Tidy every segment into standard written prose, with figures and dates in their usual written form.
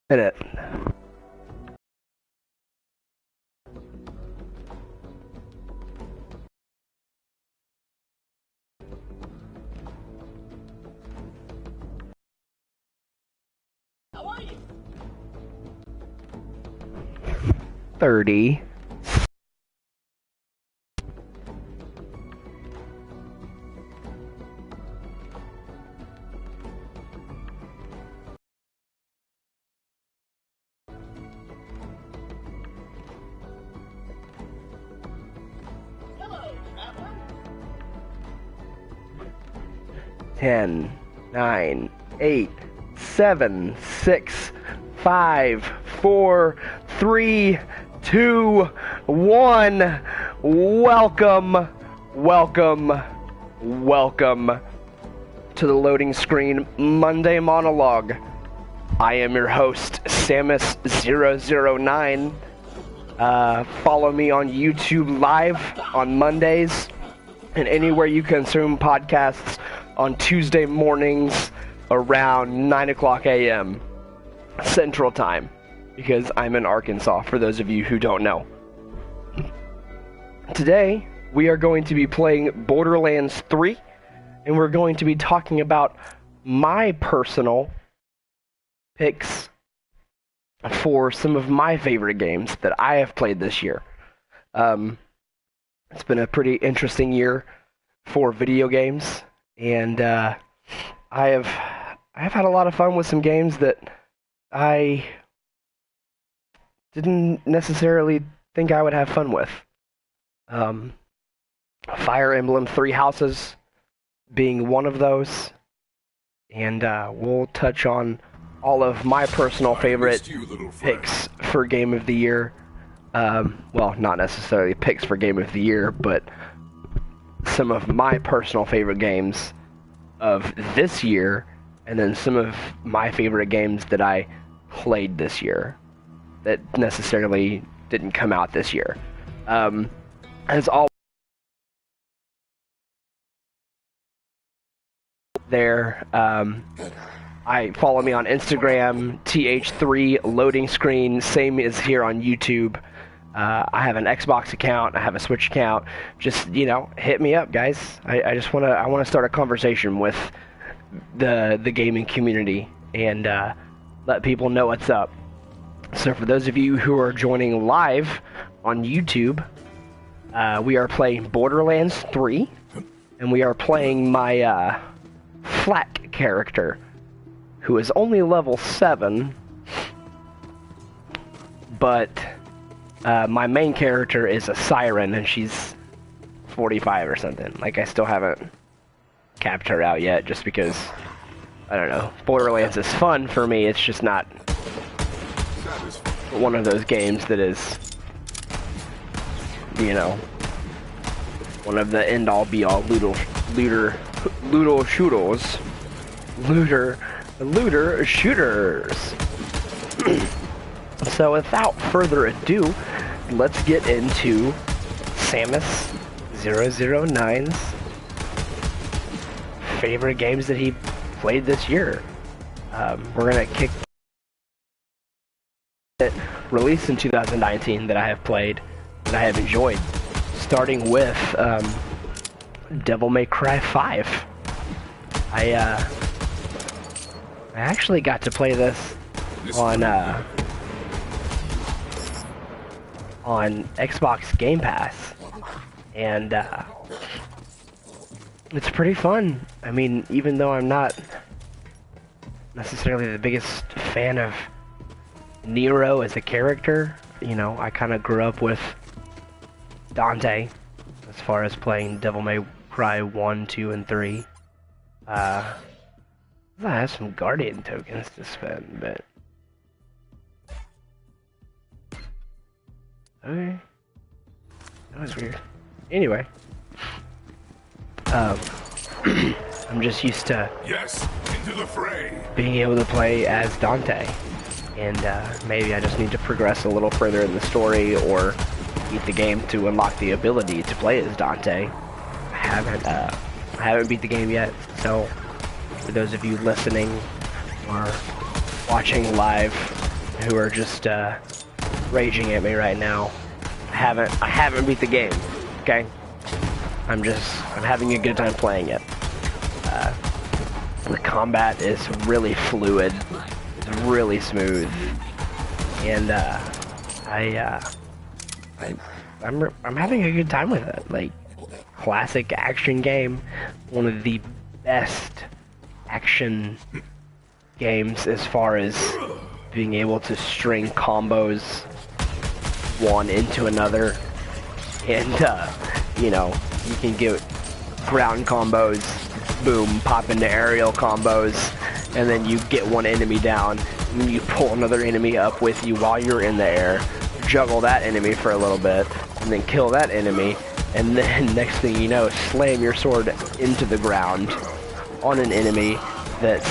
Minute. How are you? 30. Hello, traveler. 10, 9, 8, 7, 6, 5, 4, 3, 2, 1. Welcome, welcome, welcome to the loading screen Monday Monologue. I am your host, Samus009. Follow me on YouTube Live on Mondays and anywhere you consume podcasts on Tuesday mornings around 9 o'clock a.m. Central Time, because I'm in Arkansas, for those of you who don't know. Today, we are going to be playing Borderlands 3, and we're going to be talking about my personal picks for some of my favorite games that I have played this year. It's been a pretty interesting year for video games, and I have had a lot of fun with some games that I didn't necessarily think I would have fun with. Fire Emblem 3 Houses being one of those, and we'll touch on all of my personal favorite picks for Game of the Year. Well, not necessarily picks for Game of the Year, but some of my personal favorite games of this year, and then some of my favorite games that I played this year that necessarily didn't come out this year. As always, there, I follow me on Instagram, Th3loadingscreen's, same as here on YouTube. I have an Xbox account, I have a Switch account. Just, hit me up, guys. I just wanna start a conversation with the gaming community and let people know what's up. So for those of you who are joining live on YouTube, we are playing Borderlands 3, and we are playing my Flak character, who is only level 7, but my main character is a Siren, and she's 45 or something. Like, I still haven't capped her out yet, just because, I don't know, Borderlands is fun for me. It's just not one of those games that is, one of the end-all be-all looter shooters. So without further ado, let's get into Samus009's favorite games that he played this year. We're gonna kick it, released in 2019, that I have played, that I have enjoyed, starting with Devil May Cry 5. I actually got to play this on Xbox Game Pass, and it's pretty fun. I mean, even though I'm not necessarily the biggest fan of Nero as a character, I kind of grew up with Dante as far as playing Devil May Cry 1, 2, and 3. I have some Guardian tokens to spend, but... Okay. That was weird. Anyway. I'm just used to into the fray. being able to play as Dante. And maybe I just need to progress a little further in the story, or beat the game to unlock the ability to play as Dante. I haven't beat the game yet, so for those of you listening or watching live, who are just raging at me right now. I haven't beat the game. Okay, I'm having a good time playing it. The combat is really fluid, it's really smooth, and I'm having a good time with it. Like, classic action game, one of the best action games as far as being able to string combos one into another, and you know, you can get ground combos, boom, pop into aerial combos, and then you get one enemy down, and then you pull another enemy up with you while you're in the air, juggle that enemy for a little bit, and then kill that enemy, and then next thing you know, slam your sword into the ground on an enemy that's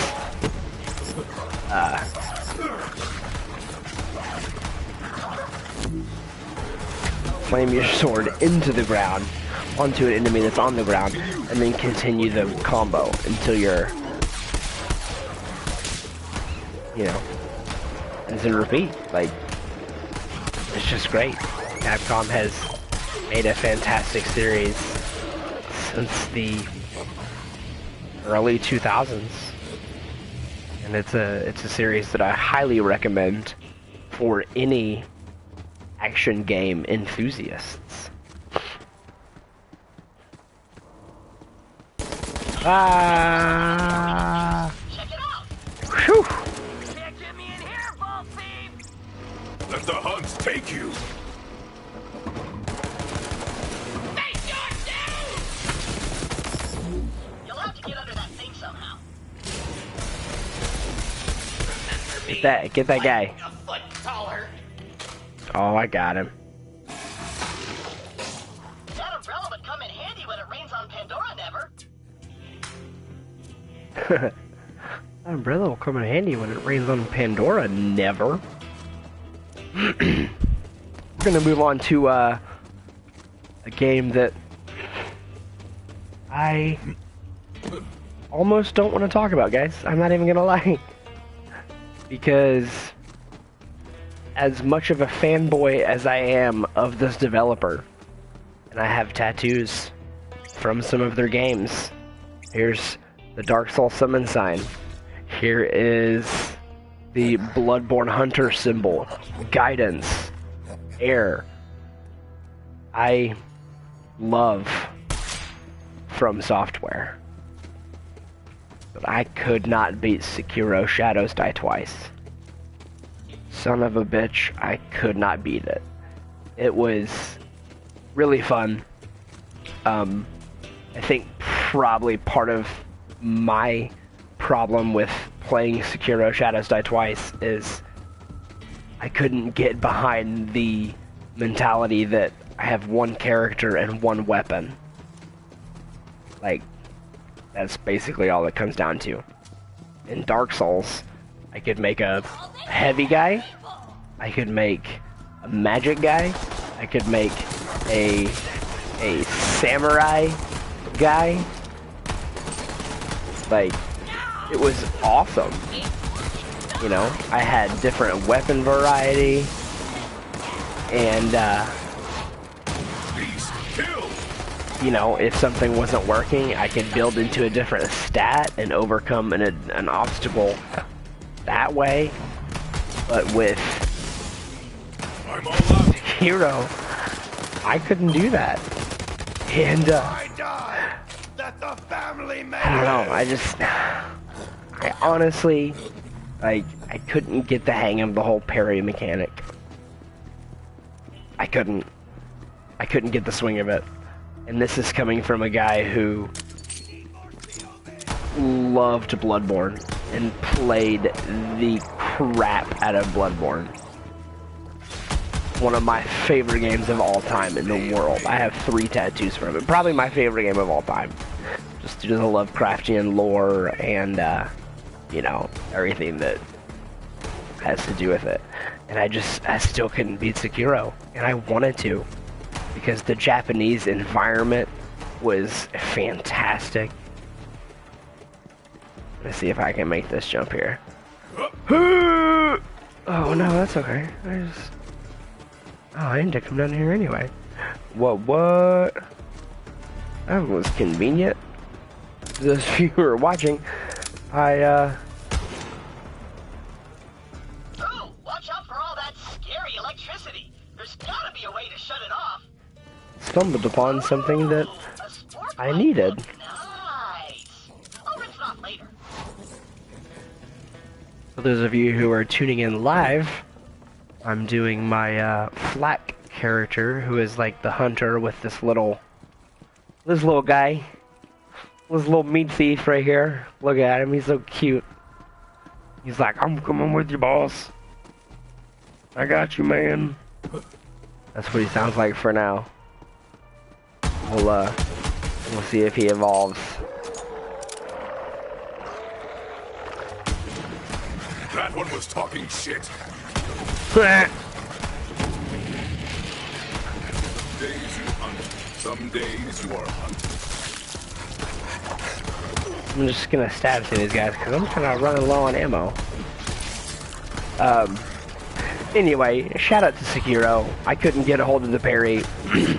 slam your sword into the ground onto an enemy that's on the ground, and then continue the combo until you're, you know, and then repeat. Like, it's just great. Capcom has made a fantastic series since the early 2000s, and it's a series that I highly recommend for any action game enthusiasts. Check it out. Whew. Can't get me in here, ball thief. Let the hunt take you. Face your doom! You'll have to get under that thing somehow. Get that guy. A foot taller. Oh, I got him. That umbrella would come in handy when it rains on Pandora, never. That umbrella will come in handy when it rains on Pandora, never. We're gonna move on to a game that I almost don't want to talk about, guys. I'm not even gonna lie. Because as much of a fanboy as I am of this developer, and I have tattoos from some of their games. Here's the Dark Soul summon sign. Here is the Bloodborne Hunter symbol. Guidance. Air. I love From Software. But I could not beat Sekiro Shadows Die Twice. Son of a bitch, I could not beat it. It was really fun. I think probably part of my problem with playing Sekiro Shadows Die Twice is I couldn't get behind the mentality that I have one character and one weapon. Like, that's basically all it comes down to. In Dark Souls, I could make a heavy guy, I could make a magic guy, I could make a samurai guy. Like, it was awesome. You know, I had different weapon variety, and you know, if something wasn't working, I could build into a different stat and overcome an obstacle that way. But with Hero, I couldn't do that. And I die that the family may I don't know, I honestly, like, I couldn't get the hang of the whole parry mechanic. I couldn't get the swing of it. And this is coming from a guy who loved Bloodborne and played the crap out of Bloodborne. One of my favorite games of all time in the world. I have 3 tattoos from it. Probably my favorite game of all time. Just due to the Lovecraftian lore and, you know, everything that has to do with it. And I still couldn't beat Sekiro. And I wanted to. Because the Japanese environment was fantastic. Let's see if I can make this jump here. Oh no, that's okay. I need to come down here anyway. What? That was convenient. For those of you who are watching, Ooh, watch out for all that scary electricity. There's gotta be a way to shut it off. stumbled upon something that A sport I bike. needed. Nice. I'll rinse it off later. For those of you who are tuning in live, I'm doing my Flak character, who is like the hunter with this little guy, this little meat thief right here. Look at him, he's so cute. He's like, I'm coming with you, boss. I got you, man. That's what he sounds like for now. We'll see if he evolves. That one was talking shit. Days you hunt. Some days you are hunted. I'm just gonna stab through these guys because I'm kind of running low on ammo. Anyway, shout out to Sekiro. I couldn't get a hold of the parry,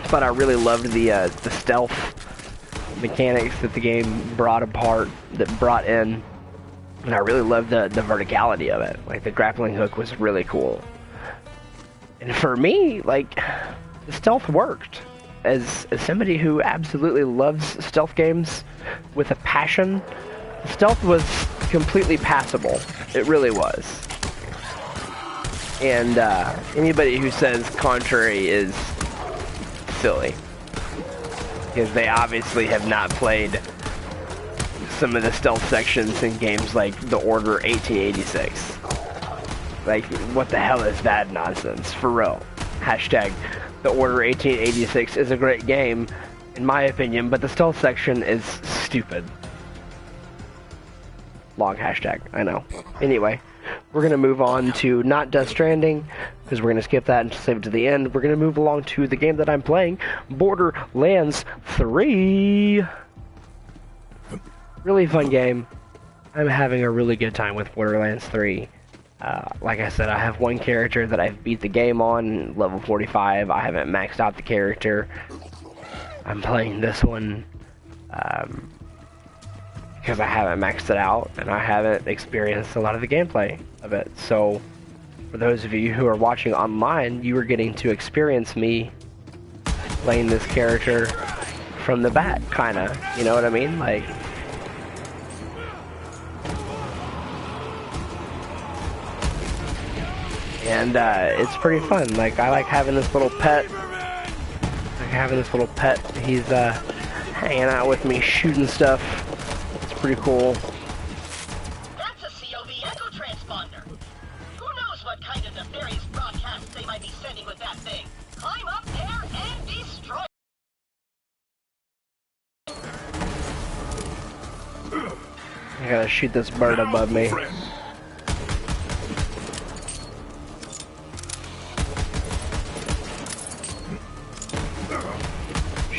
but I really loved the stealth mechanics that the game brought in, and I really loved the verticality of it. Like the grappling hook was really cool. And for me, like, the stealth worked. As somebody who absolutely loves stealth games with a passion, stealth was completely passable. It really was. And anybody who says contrary is silly. Because they obviously have not played some of the stealth sections in games like The Order 1886. Like, what the hell is that nonsense? For real. Hashtag The Order 1886 is a great game, in my opinion, but the stealth section is stupid. Long hashtag, I know. Anyway, we're going to move on to not Death Stranding, because we're going to skip that and save it to the end. We're going to move along to the game that I'm playing, Borderlands 3. Really fun game. I'm having a really good time with Borderlands 3. Like I said, I have one character that I've beat the game on, level 45. I haven't maxed out the character. I'm playing this one because I haven't maxed it out, and I haven't experienced a lot of the gameplay of it. So, for those of you who are watching online, you are getting to experience me playing this character from the back, kinda. You know what I mean? Like, and it's pretty fun. Like, I like having this little pet. He's hanging out with me, shooting stuff. It's pretty cool. That's a COV echo transponder. Who knows what kind of nefarious broadcasts they might be sending with that thing? Climb up there and destroy. I gotta shoot this bird above me.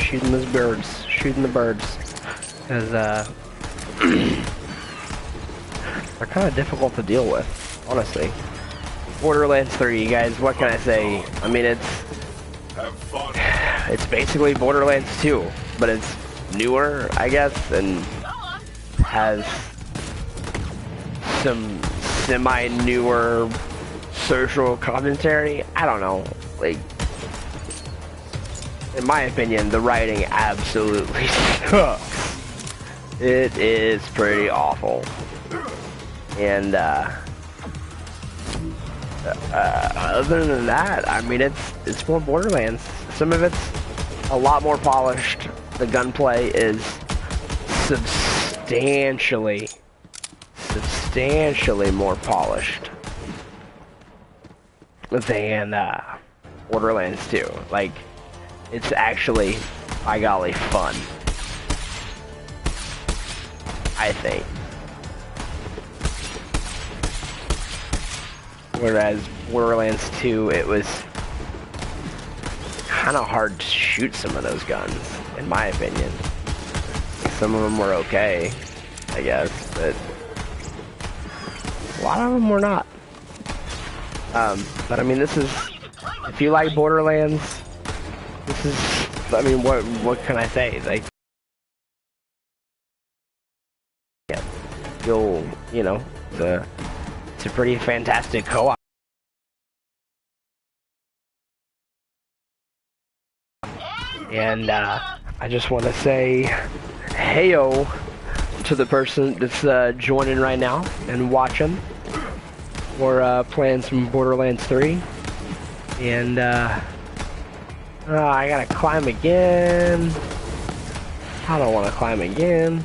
Shooting the birds, because they're kind of difficult to deal with, honestly. Borderlands 3, you guys, what can I say? I mean, it's basically Borderlands 2, but it's newer, I guess, and has some semi-newer social commentary. I don't know, like, in my opinion, the writing absolutely sucks. It is pretty awful. And, other than that, I mean, it's more Borderlands. Some of it's a lot more polished. The gunplay is substantially more polished than, Borderlands 2. Like, it's actually, by golly, fun. I think. Whereas Borderlands 2, it was kind of hard to shoot some of those guns, in my opinion. Some of them were okay, I guess, but a lot of them were not. But I mean, this is, if you like Borderlands, this is, I mean, what can I say? Like, yeah, you know, it's a pretty fantastic co-op. And I just want to say, heyo to the person that's joining right now and watching. We're playing some Borderlands 3, and I gotta climb again. I don't want to climb again.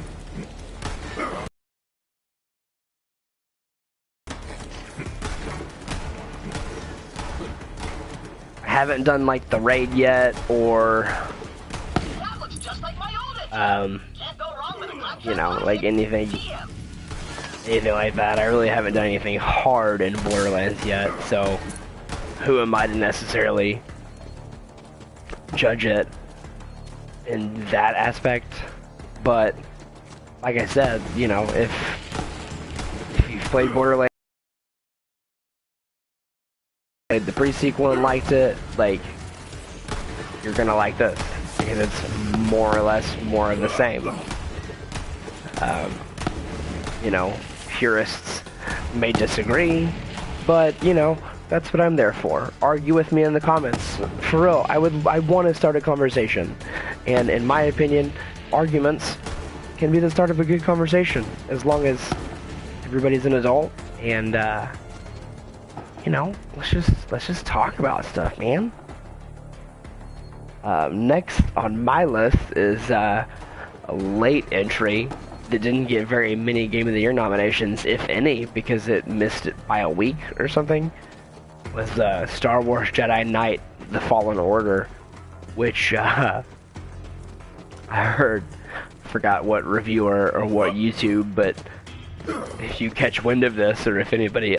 I haven't done like the raid yet, or you know, like anything like that. I really haven't done anything hard in Borderlands yet, so who am I to necessarily judge it in that aspect? But like I said, you know, if you've played Borderlands, played the pre-sequel and liked it, like, you're gonna like this, because it's more or less more of the same. You know, purists may disagree, but you know, that's what I'm there for. Argue with me in the comments. For real, I want to start a conversation, and in my opinion, arguments can be the start of a good conversation, as long as everybody's an adult, and you know, let's just talk about stuff, man. Next on my list is a late entry that didn't get very many Game of the Year nominations, if any, because it missed it by a week or something. Was Star Wars Jedi Knight: The Fallen Order, which I forgot what reviewer or what YouTube, but if you catch wind of this, or if anybody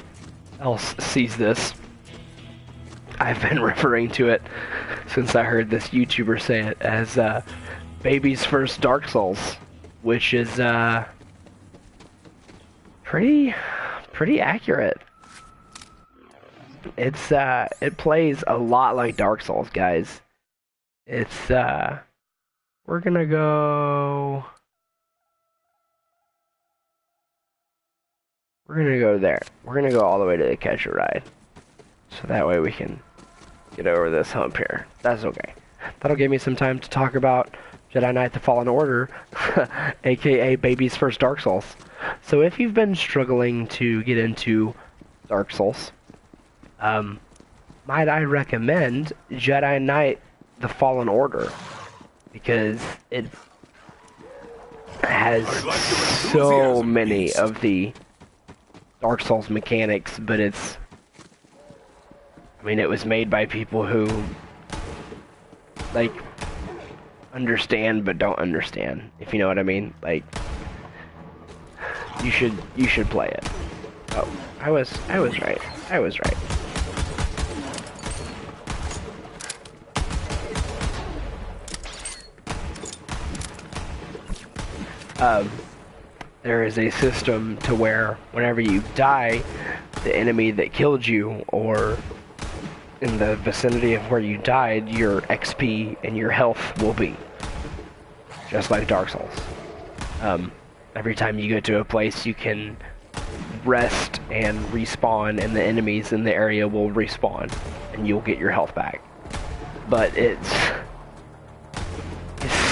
else sees this, I've been referring to it since I heard this YouTuber say it as baby's first Dark Souls, which is pretty accurate. It's it plays a lot like Dark Souls, guys. It's we're gonna go there. We're gonna go all the way to the Catch a Ride, so that way we can get over this hump here. That's okay. That'll give me some time to talk about Jedi Knight: The Fallen Order, aka baby's first Dark Souls. So if you've been struggling to get into Dark Souls, might I recommend Jedi Knight: The Fallen Order, because it has so many of the Dark Souls mechanics, but it's, I mean, it was made by people who, like, understand but don't understand, if you know what I mean. Like, you should play it. Oh, I was right. I was right. There is a system to where whenever you die, the enemy that killed you, or in the vicinity of where you died, your XP and your health will be. Just like Dark Souls. Every time you go to a place, you can rest and respawn, and the enemies in the area will respawn, and you'll get your health back. But it's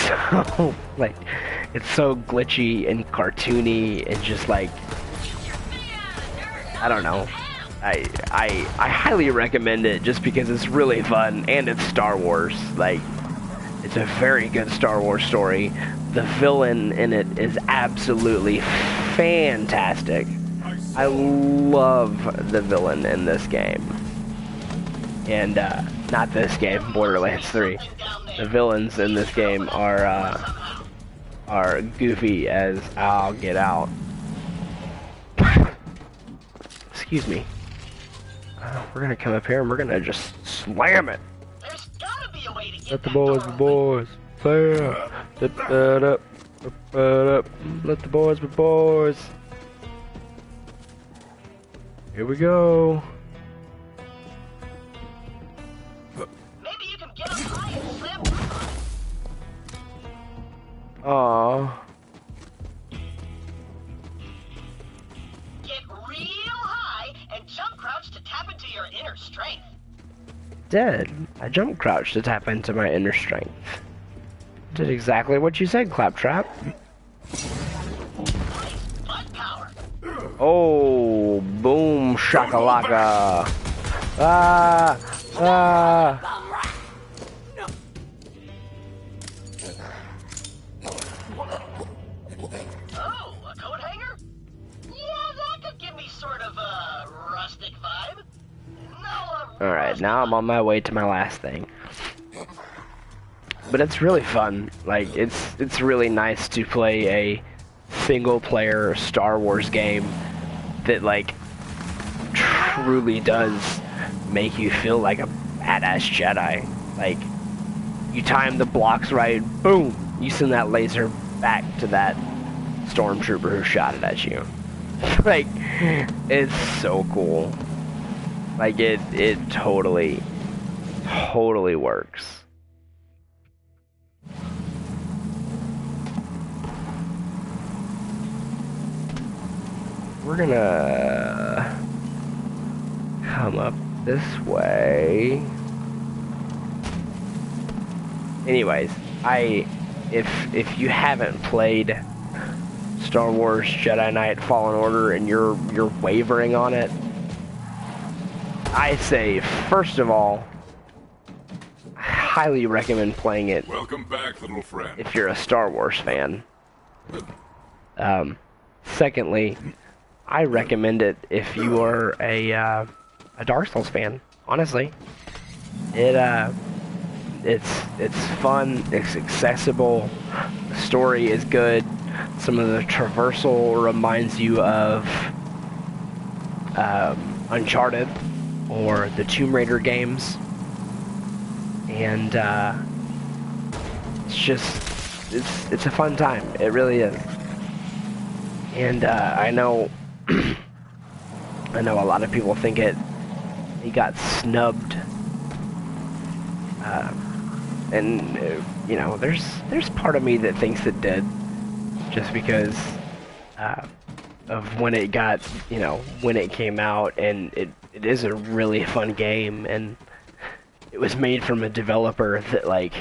so, like, it's so glitchy and cartoony and just like, I don't know. I highly recommend it just because it's really fun, and it's Star Wars. Like, it's a very good Star Wars story. The villain in it is absolutely fantastic. I love the villain in this game. And, not this game, Borderlands 3. The villains in this game are goofy as I'll get out. Excuse me. We're gonna come up here and we're gonna just slam it. There's gotta be a way to get Let the that boys door be boys. Fire. Let that up. Let that up. Let the boys be boys. Here we go. Aww. Get real high and jump crouch to tap into your inner strength. Did. I jump crouch to tap into my inner strength. Did exactly what you said, Claptrap. Nice butt power. Oh, boom, shakalaka. Ah, ah. Oh, a coat hanger? Yeah, that could give me sort of a rustic vibe. No, Alright, now I'm on my way to my last thing. But it's really fun. Like, it's really nice to play a single-player Star Wars game that, like, truly does make you feel like a badass Jedi. Like, you time the blocks right, boom, you send that laser back to that stormtrooper who shot it at you. Like, it's so cool. Like, it totally works. We're gonna come up this way. Anyways, if you haven't played Star Wars Jedi Knight Fallen Order and you're wavering on it, I say, first of all, I highly recommend playing it. Welcome back, little friend. If you're a Star Wars fan. Secondly, I recommend it if you are a Dark Souls fan. Honestly, it's fun. It's accessible. The story is good. Some of the traversal reminds you of Uncharted or the Tomb Raider games, and it's a fun time. It really is. And I know a lot of people think it got snubbed, and you know, there's part of me that thinks it did, just because of when it got, you know, when it came out, and it is a really fun game, and it was made from a developer that, like,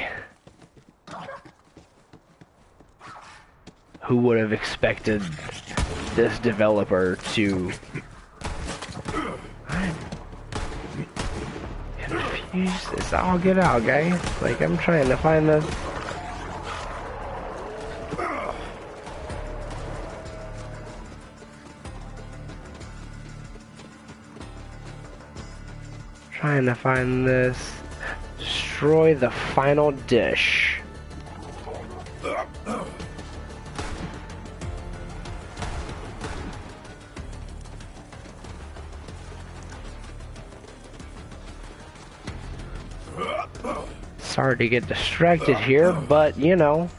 who would have expected this developer to... I'm confused as all get out, guys. Like, I'm trying to find the... Trying to find this. Destroy the final dish. Sorry to get distracted here, but you know,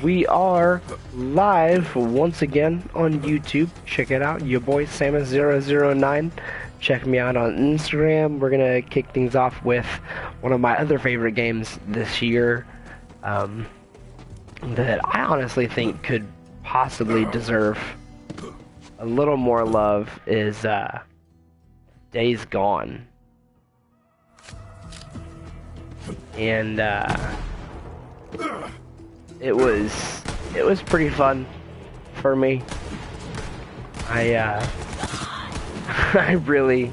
we are live once again on YouTube. Check it out, your boy Samus009. Check me out on Instagram. We're gonna kick things off with one of my other favorite games this year, that I honestly think could possibly deserve a little more love, is Days Gone. And it was pretty fun for me. I really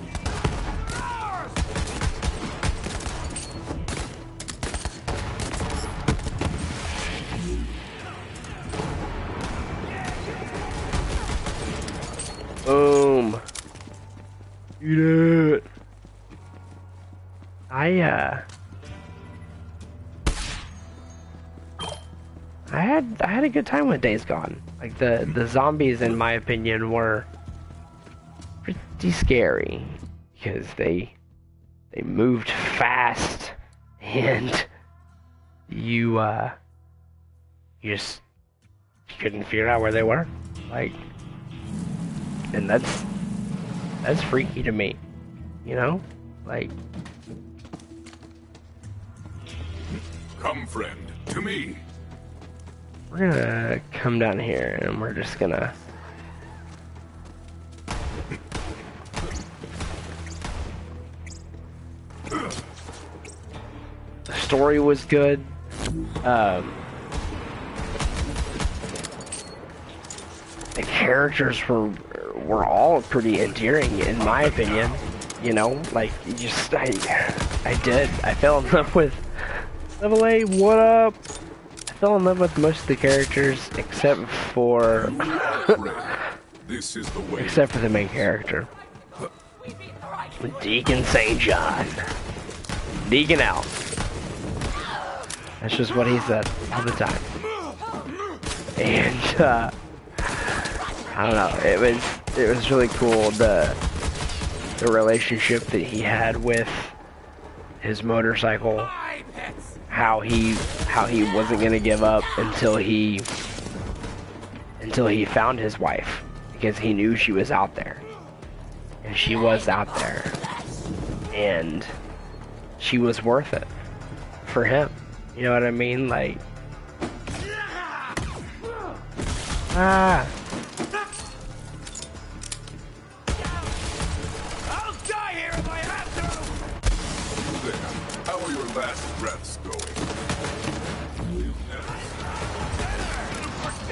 boom. Eat it. I had a good time with Days Gone. Like, the zombies, in my opinion, were pretty scary because they moved fast, and you just couldn't figure out where they were. Like, and that's freaky to me, you know? Like, come, friend, to me. We're gonna come down here and we're just gonna... The story was good. The characters were all pretty endearing in my opinion. You know, like, you just, I fell in love with Level A, what up? I fell in love with most of the characters except for This is the way. except for the main character. Deacon St. John. Deacon out. That's just what he said all the time. And I don't know, it was really cool the relationship that he had with his motorcycle, how he wasn't gonna give up until he found his wife, because he knew she was out there, and she was out there, and she was worth it for him. You know what I mean? Like, ah. I'll die here if I have to. There. How are your last breaths going?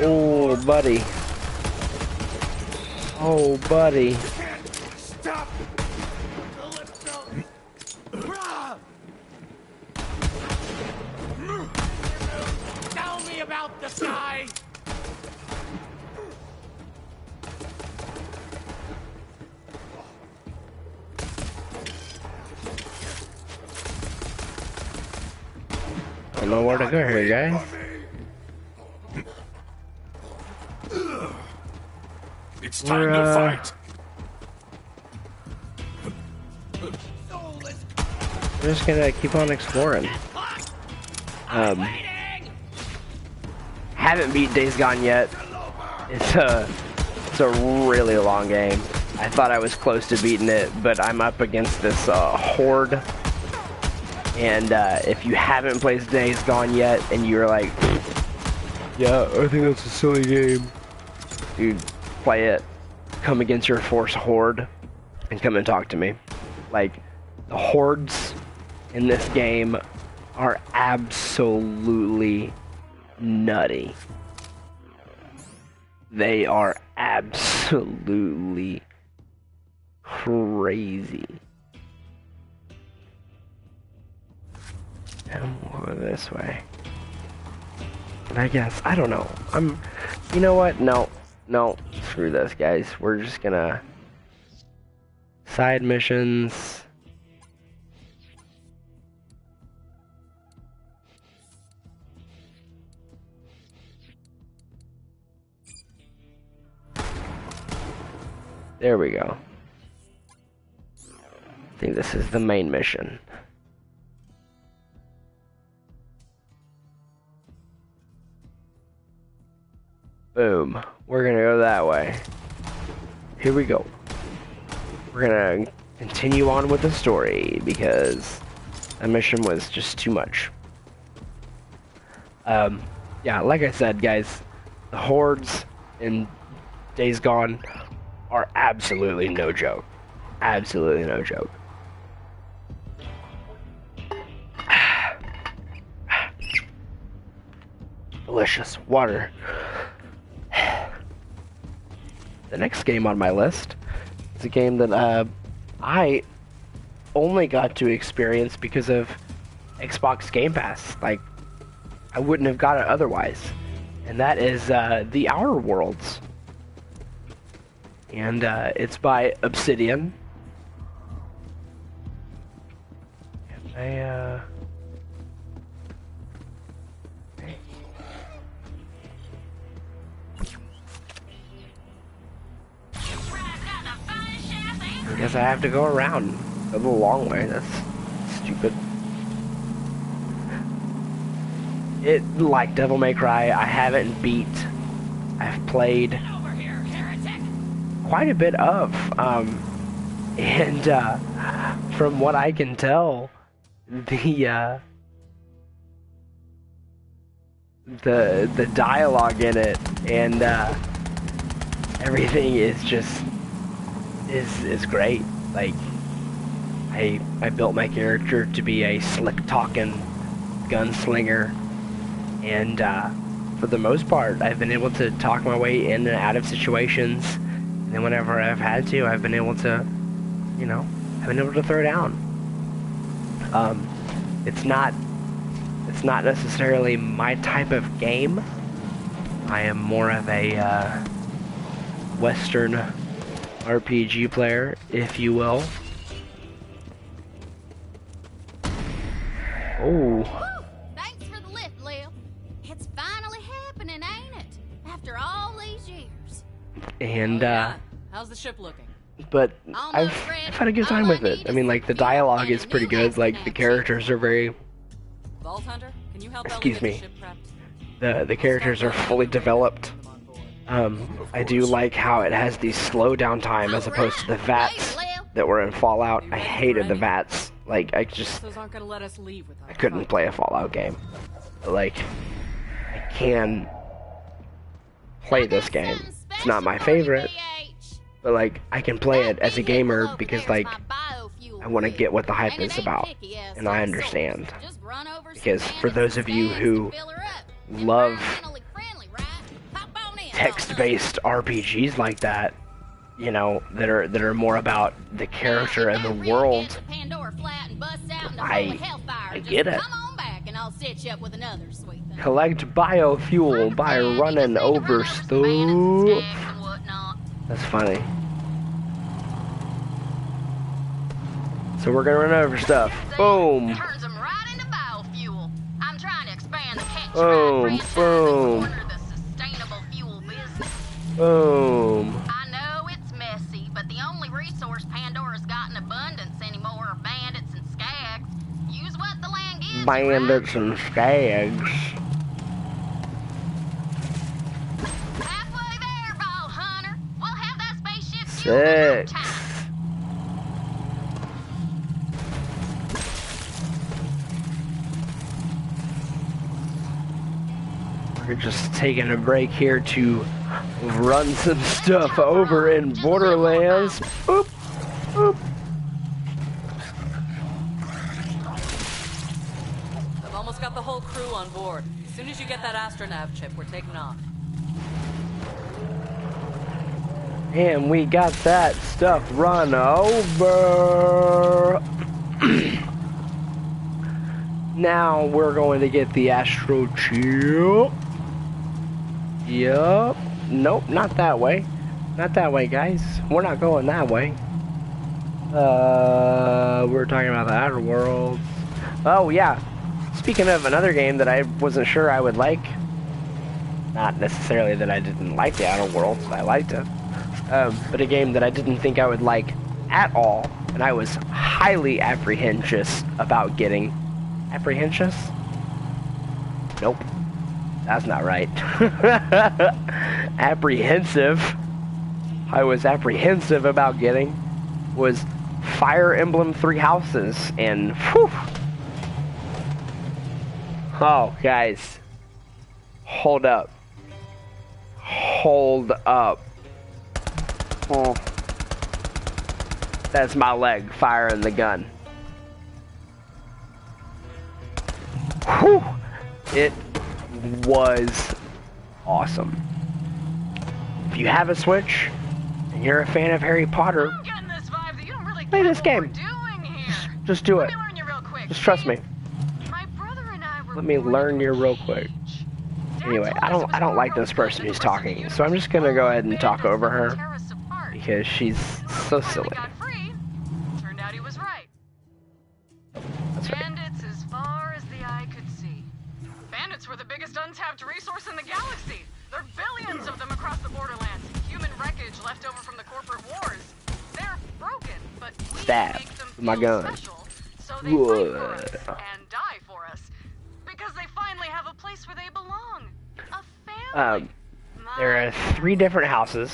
Oh, buddy. Oh, buddy. Stop. Tell me about the sky! I don't know where to go here, guys. It's time to fight. We're just gonna keep on exploring. Haven't beat Days Gone yet. It's a really long game. I thought I was close to beating it, but I'm up against this Horde. And if you haven't played Days Gone yet, and you're like, yeah, I think that's a silly game, dude, play it. Come against your force Horde, and come and talk to me. Like, the Hordes in this game are absolutely nutty. They are absolutely crazy. And we'll go this way. And I guess, I don't know. You know what? No, screw this, guys. We're just gonna side missions. There we go. I think this is the main mission. Boom. We're gonna go that way. Here we go. We're gonna continue on with the story because that mission was just too much. Yeah, like I said, guys, the Hordes in Days Gone are absolutely no joke. Absolutely no joke. Delicious water. The next game on my list is a game that I only got to experience because of Xbox Game Pass. Like, I wouldn't have got it otherwise. And that is The Outer Worlds. And it's by Obsidian. And I guess I have to go around. Go the long way. That's stupid. It, like Devil May Cry, I haven't beat. I've played quite a bit of. And from what I can tell, the dialogue in it, and everything is just is great. Like, I built my character to be a slick talking gunslinger, and for the most part, I've been able to talk my way in and out of situations, and then whenever I've had to, I've been able to, you know, throw down. It's not necessarily my type of game. I am more of a Western RPG player, if you will. Oh. Thanks for the lift, Lil. It's finally happening, ain't it? After all these years. And how's the ship looking? but I've had a good time with it. I mean, like, the dialogue is pretty good. Like, the characters are very... Vault Hunter, can you help Excuse me. The characters are fully developed. I do like how it has the slow down time as opposed to the VATs that were in Fallout. I hated the VATs. Like, I couldn't play a Fallout game. But, like, I can play this game. It's not my favorite, but, like, I can play it as a gamer because, like, I want to get what the hype is about, and I understand. Because for those of you who love text-based RPGs like that, you know, that are more about the character and the world, I get it. Collect biofuel by running over stuff. That's funny. So we're gonna run over stuff. Boom. Boom. Boom. Boom. I know it's messy, but the only resource Pandora's got in abundance anymore are bandits and skags. Use what the land gives. Bandits and skags. Halfway there, Vault Hunter. We'll have that spaceship Six. We're just taking a break here to run some stuff over in Borderlands. Boop, boop. I've almost got the whole crew on board. As soon as you get that astronav chip, we're taking off. And we got that stuff run over. Now we're going to get the astro chip. Yup. Nope, not that way. Not that way, guys. We're not going that way. We're talking about the Outer Worlds. Oh, yeah. Speaking of another game that I wasn't sure I would like. Not necessarily that I didn't like the Outer Worlds. I liked it. But a game that I didn't think I would like at all. And I was highly apprehensive about getting. Apprehensive? Nope. That's not right. Apprehensive. I was apprehensive about getting was Fire Emblem 3 Houses, and whew. Oh, guys. Hold up. Hold up. Oh. That's my leg firing the gun. Whew. It was awesome. If you have a Switch and you're a fan of Harry Potter, play this game. Just do it. Just trust me. Let me learn you real quick. Anyway, I don't like this person who's talking, so I'm just gonna go ahead and talk over her because she's so silly. That's right. Bandits as far as the eye could see. Bandits were the biggest untapped resource in the galaxy. There are billions of them across the borderlands. Human wreckage left over from the corporate wars. They're broken, but we make them feel my gun. special. So they fight for us and die for us. Because they finally have a place where they belong. A family. There are 3 different houses.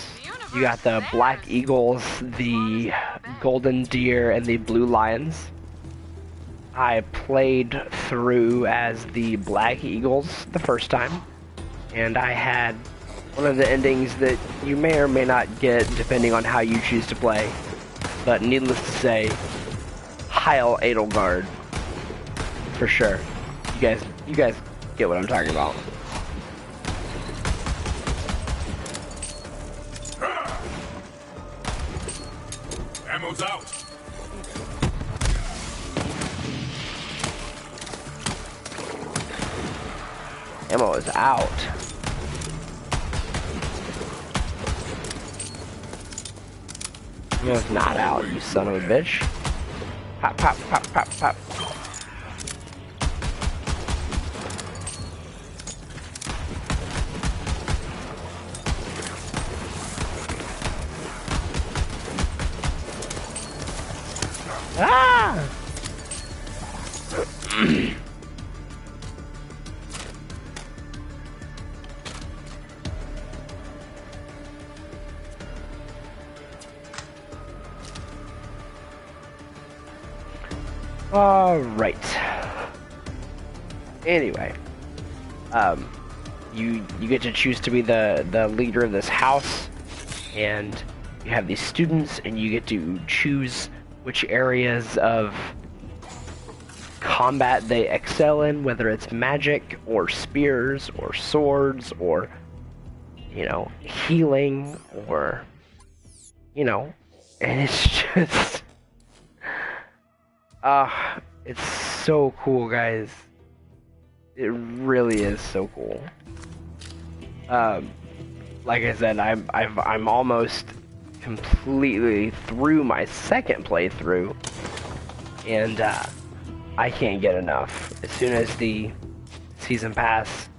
You got the Black Eagles, the Golden Deer, and the Blue Lions. I played through as the Black Eagles the first time, and I had one of the endings that you may or may not get depending on how you choose to play. But needless to say, Heil Edelgard, for sure. You guys get what I'm talking about. Ammo's out. Ammo is out. Ammo's not out, you son of a bitch. Pop, pop, pop, pop, pop. Ah! All right. Anyway, you get to choose to be the leader of this house, and you have these students, and you get to choose which areas of combat they excel in, whether it's magic or spears or swords or, you know, healing or, you know, and it's just, it's so cool, guys. It really is so cool. Like I said, I'm almost completely through my second playthrough, and I can't get enough. As soon as the season pass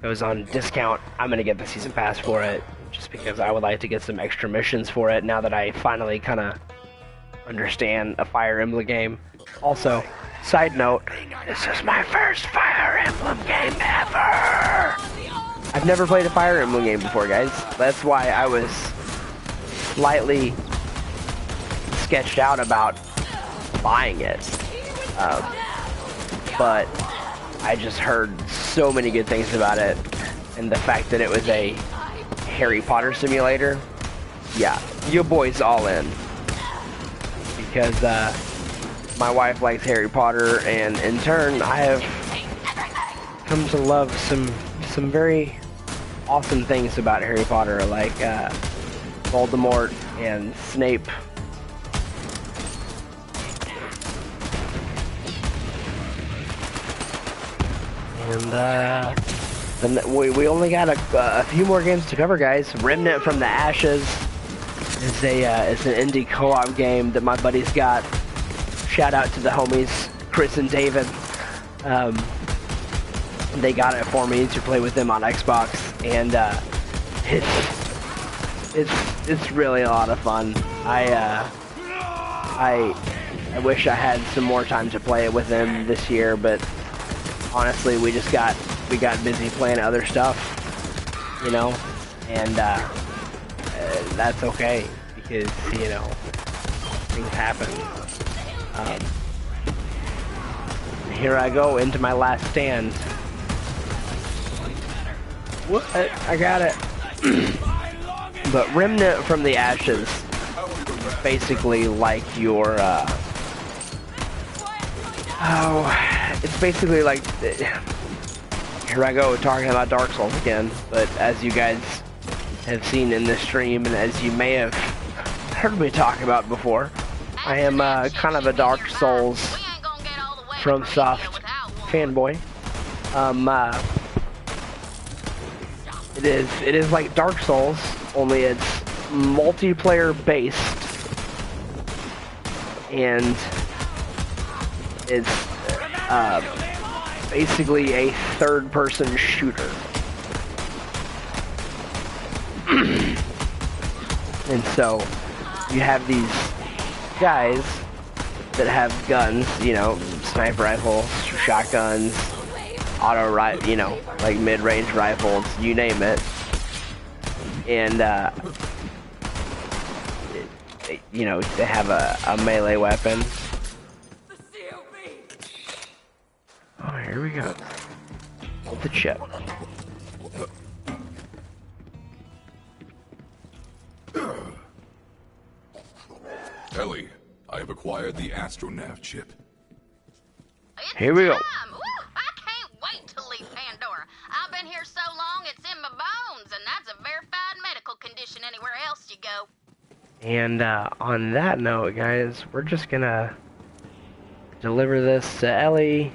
goes on discount, I'm gonna get the season pass for it, just because I would like to get some extra missions for it now that I finally kind of understand a Fire Emblem game. Also, side note, this is my first Fire Emblem game ever! I've never played a Fire Emblem game before, guys. That's why I was slightly sketched out about buying it. But I just heard so many good things about it, and the fact that it was a Harry Potter simulator, yeah, your boy's all in. Because my wife likes Harry Potter, and in turn, I have come to love some very awesome things about Harry Potter, like Voldemort and Snape. And then we only got a few more games to cover, guys. Remnant from the Ashes is an indie co-op game that my buddies got. Shout out to the homies Chris and David. They got it for me to play with them on Xbox, and it's really a lot of fun. I wish I had some more time to play it with them this year, but honestly, we got busy playing other stuff, you know, and that's okay, because, you know, things happen. Here I go into my last stand. What? I got it. But Remnant from the Ashes is basically like your, it's basically like, here I go talking about Dark Souls again, but as you guys have seen in this stream, and as you may have heard me talk about before, I am kind of a Dark Souls from Soft fanboy. It is like Dark Souls, only it's multiplayer based, and it's basically a third-person shooter. And so you have these guys that have guns, you know, sniper rifles, shotguns, you know, like mid-range rifles, you name it. And you know, they have a melee weapon. Here we go. With the chip. Ellie, I have acquired the Astronav chip. Here we go. Woo! I can't wait to leave Pandora. I've been here so long it's in my bones, and that's a verified medical condition anywhere else you go. And on that note, guys, we're just gonna deliver this to Ellie,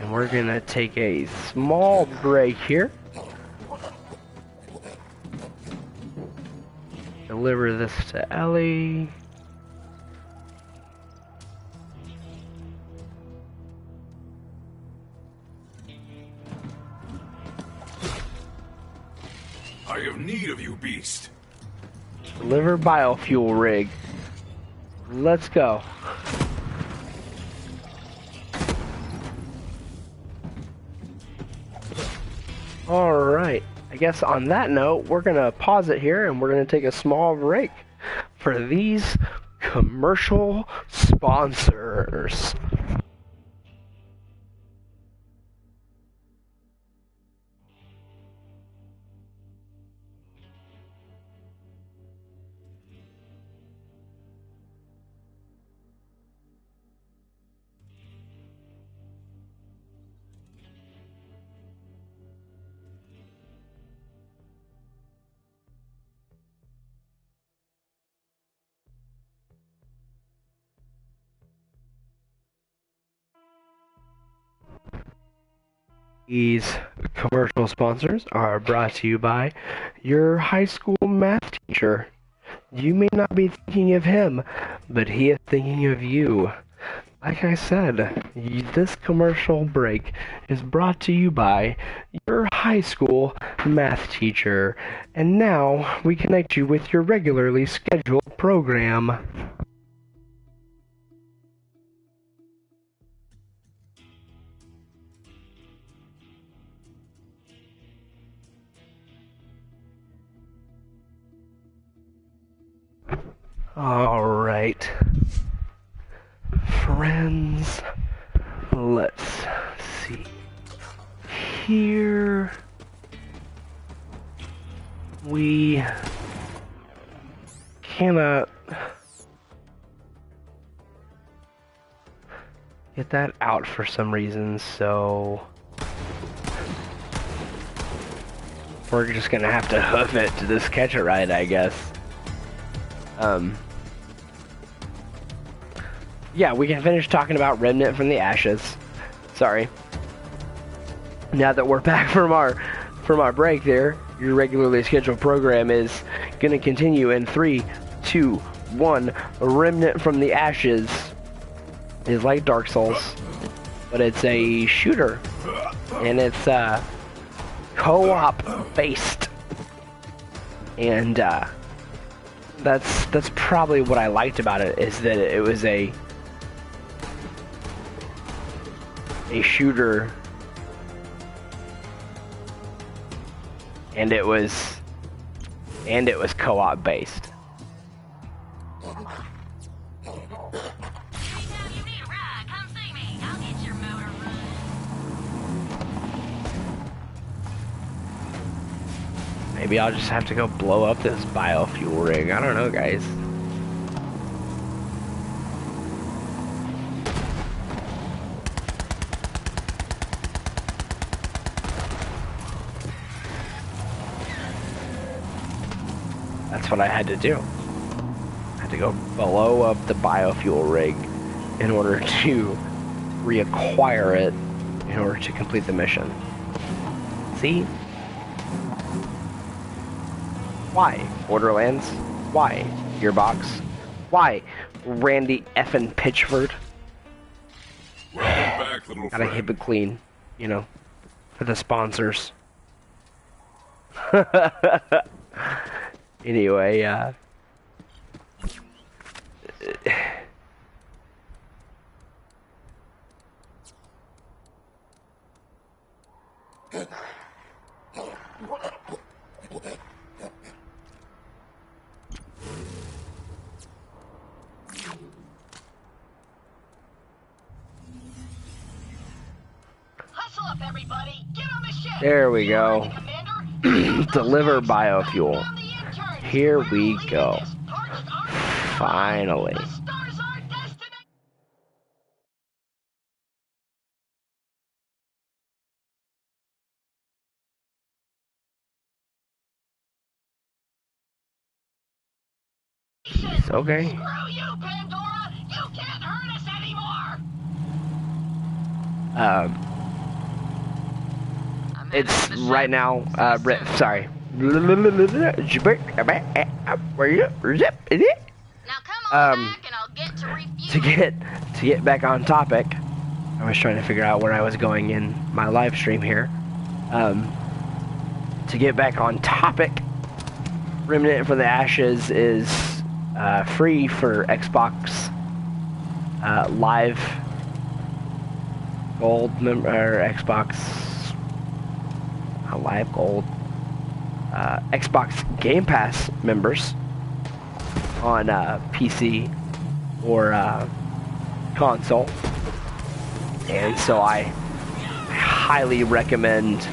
and we're gonna take a small break here. Deliver this to Ellie. I have need of you, beast. Deliver biofuel rig. Let's go. Alright, I guess on that note, we're gonna pause it here and we're gonna take a small break for these commercial sponsors. These commercial sponsors are brought to you by your high school math teacher. You may not be thinking of him, but he is thinking of you. Like I said, this commercial break is brought to you by your high school math teacher. And now we connect you with your regularly scheduled program. Alright, friends, let's see here. We cannot get that out for some reason, so we're just gonna have to hoof it to this catch-a-ride, I guess. Yeah, we can finish talking about Remnant from the Ashes. Sorry. Now that we're back from our break there, your regularly scheduled program is gonna continue in 3, 2, 1. Remnant from the Ashes is like Dark Souls, but it's a shooter, and it's co-op based, and that's probably what I liked about it, is that it was a shooter, and it was co-op based. Maybe I'll just have to go blow up this biofuel rig. I don't know, guys. That's what I had to do. I had to go blow up the biofuel rig in order to reacquire it in order to complete the mission. See? Why, Borderlands? Why, Gearbox? Why, Randy effin' Pitchford? Welcome back, little Gotta friend. keep it clean, you know, for the sponsors. Anyway, There we go. Deliver biofuel. Here we go. Finally. Okay. Screw you, Pandora! You can't hurt us anymore! It's right now, sorry. Now come on back and I'll get to refueling. To get back on topic, I was trying to figure out where I was going in my live stream here. To get back on topic, Remnant for the Ashes is free for Xbox Live Gold member, or Xbox Live Gold, Xbox Game Pass members on PC or console, and so I highly recommend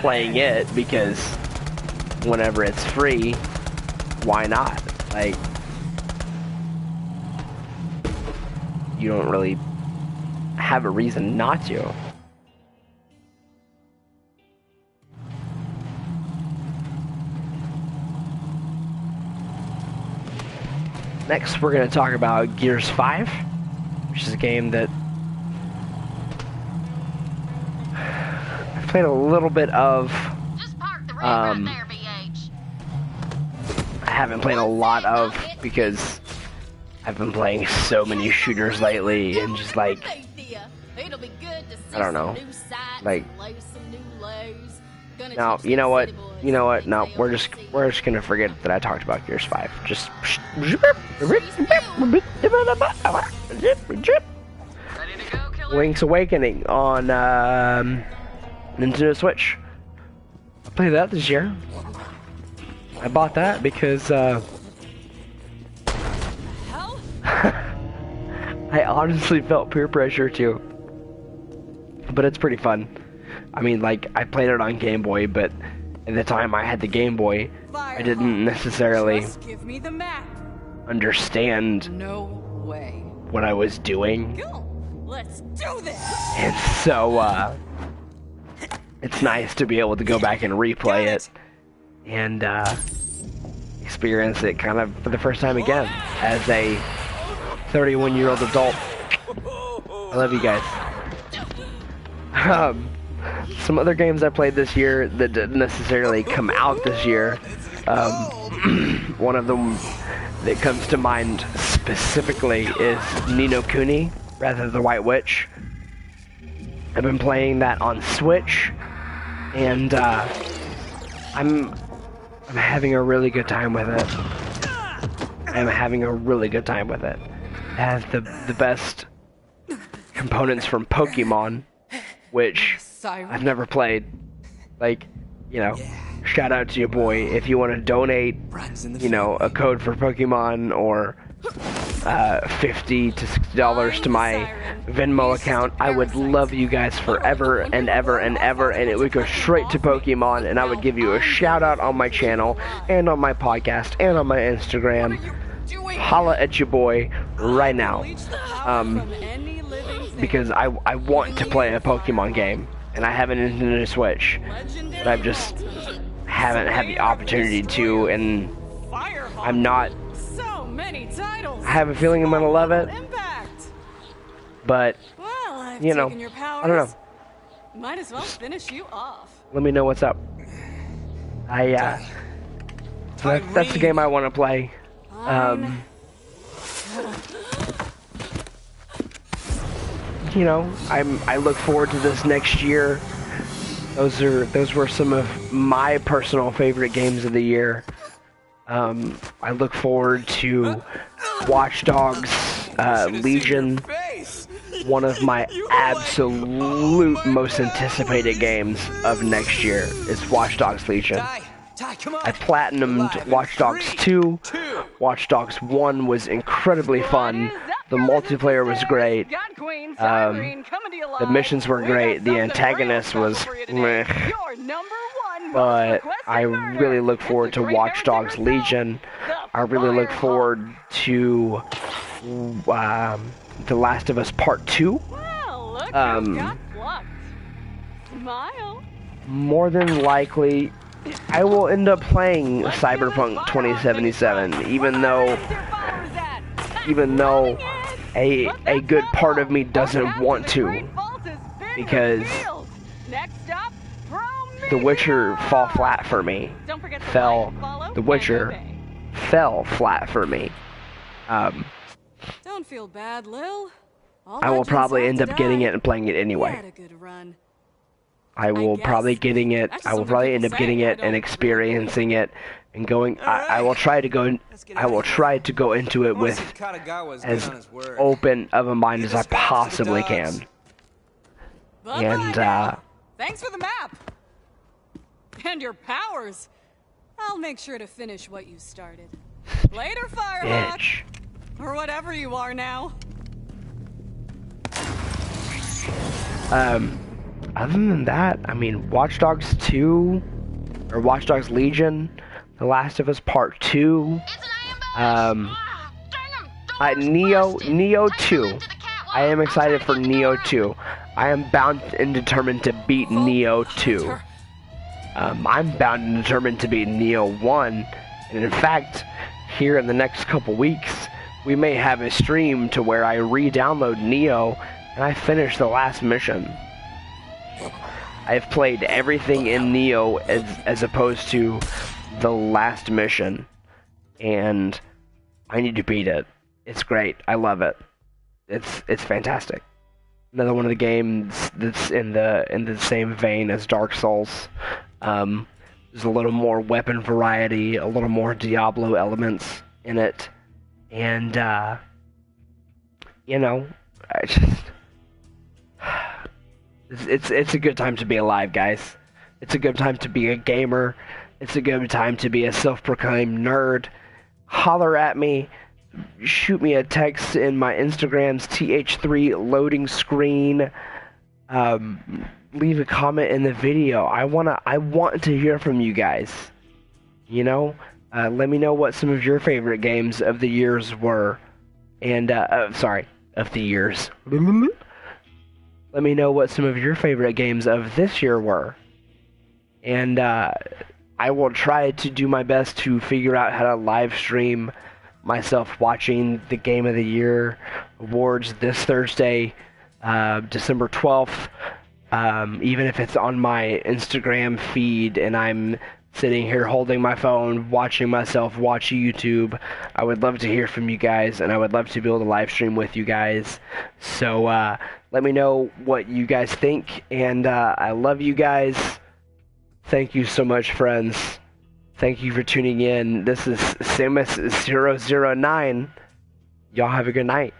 playing it because whenever it's free, why not? Like, you don't really have a reason not to. Next, we're going to talk about Gears 5, which is a game that I've played a little bit of. Just park the rig right there, BH. I haven't played a lot of because I've been playing so many shooters lately and just like, I don't know, like, no, you know what, no, we're just gonna forget that I talked about Gears 5. Just Link's Awakening on Nintendo Switch. I played that this year. I bought that because I honestly felt peer pressure too, but it's pretty fun. I mean, like, I played it on Game Boy, but at the time I had the Game Boy, I didn't necessarily understand what I was doing. Let's do this. And so, it's nice to be able to go back and replay it and experience it kind of for the first time again as a 31-year-old adult. I love you guys. Some other games I played this year that didn't necessarily come out this year. One of them that comes to mind specifically is Ni no Kuni, Wrath of the White Witch. I've been playing that on Switch, and I'm having a really good time with it. I'm having a really good time with it. It has the best components from Pokemon, which I've never played. Like, you know, shout out to your boy. If you want to donate, you know, a code for Pokemon or $50 to $60 to my Venmo account, I would love you guys forever and ever and ever, and it would go straight to Pokemon, and I would give you a shout out on my channel and on my podcast and on my Instagram. Holla at your boy right now, because I want to play a Pokemon game, and I have a Nintendo Switch, but I've just haven't had the opportunity to, and I'm not. I have a feeling I'm gonna love it, but you know, I don't know. Might as well finish you off. Let me know what's up. That's the game I want to play. You know, I look forward to this next year. Those were some of my personal favorite games of the year. I look forward to Watch Dogs Legion, one of my absolute most anticipated games of next year is Watch Dogs Legion. I platinumed Watch Dogs 2. Watch Dogs 1 was incredibly fun. The multiplayer was great. God Queen, Um, Cyrene, coming to you live. The missions were We great. got The something antagonist real was special for you today. meh. Your number one most But requested I murder. really look It's forward the to great Watch Dogs heretic herself, Legion. the I really look Firehawk. forward to The Last of Us Part 2. Well, look Um, who got plucked. Smile. More than likely, I will end up playing Let's hear this Cyberpunk Firehawk 2077, finish even line. though Where the heck is your followers at? even though Loving it. But a that's good not part all. of me Our doesn't path want the to, Great Vault is bigger because field. Next up, The Witcher Promethea. fall flat for me. Don't forget to Fell. like, follow, The Witcher and obey. fell flat for me. Don't feel bad, Lil. All I will legends probably have end to up getting die. it and playing it You anyway. had a good run. I will guess. probably getting it. That's I just will something probably end people up getting say. I it and don't experiencing it and going. I will try to go. I will try to go into it with as open of a mind as I possibly can. Bye-bye And now. Thanks for the map. And your powers. I'll make sure to finish what you started. Later, Firehawk. bitch. Or whatever you are now. Other than that, I mean, Watch Dogs 2 or Watch Dogs Legion, The Last of Us Part 2. It's an ambush! Dang 'em, door's busted. Neo Take 2. them into the catwalk. I am I'll excited try for to get the Neo door. 2. I am bound and determined to beat Neo 2. I'm bound and determined to beat Neo 1. And in fact, here in the next couple weeks, we may have a stream to where I re-download Neo and I finish the last mission. I've played everything in Neo as opposed to the last mission, and I need to beat it. It's great. I love it. It's fantastic. Another one of the games that's in the same vein as Dark Souls. There's a little more weapon variety, a little more Diablo elements in it, and you know, I just. It's a good time to be alive, guys. It's a good time to be a gamer. It's a good time to be a self-proclaimed nerd. Holler at me. Shoot me a text in my Instagram's Th3loadingscreen. Leave a comment in the video. I want to hear from you guys. You know, let me know what some of your favorite games of the years were, and of the years. Let me know what some of your favorite games of this year were. And I will try to do my best to figure out how to live stream myself watching the Game of the Year awards this Thursday, December 12th. Even if it's on my Instagram feed and I'm sitting here holding my phone, watching myself watch YouTube. I would love to hear from you guys, and I would love to be able to live stream with you guys. So let me know what you guys think, and I love you guys. Thank you so much, friends. Thank you for tuning in. This is Samus009. Y'all have a good night.